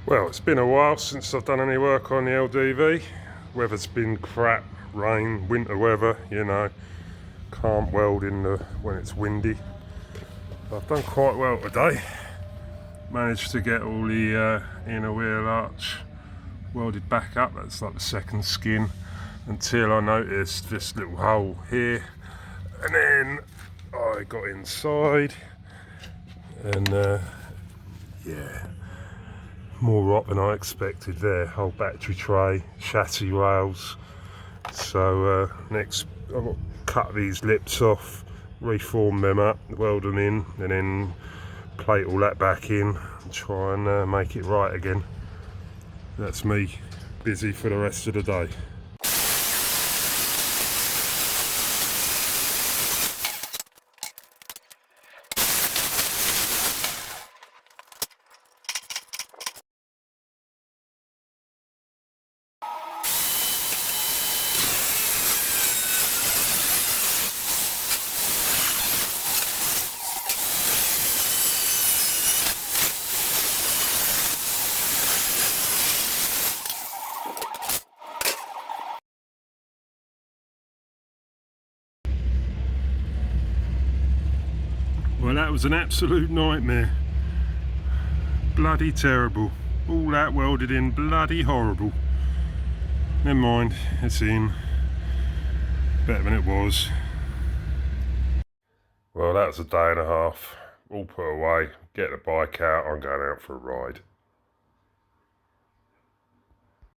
Well, it's been a while since I've done any work on the LDV. Weather's been crap, rain, winter weather, you know. Can't weld when it's windy. I've done quite well today. Managed to get all the inner wheel arch welded back up. That's like the second skin, until I noticed this little hole here. And then I got inside and yeah, more rot than I expected there. Whole battery tray, chassis rails. So next I've got to cut these lips off, reform them up, weld them in, and then plate all that back in and try and make it right again. That's me busy for the rest of the day. Well, that was an absolute nightmare. Bloody terrible. All that welded in, bloody horrible. Never mind, it's in. Better than it was. Well, that was a day and a half. All put away. Get the bike out, I'm going out for a ride.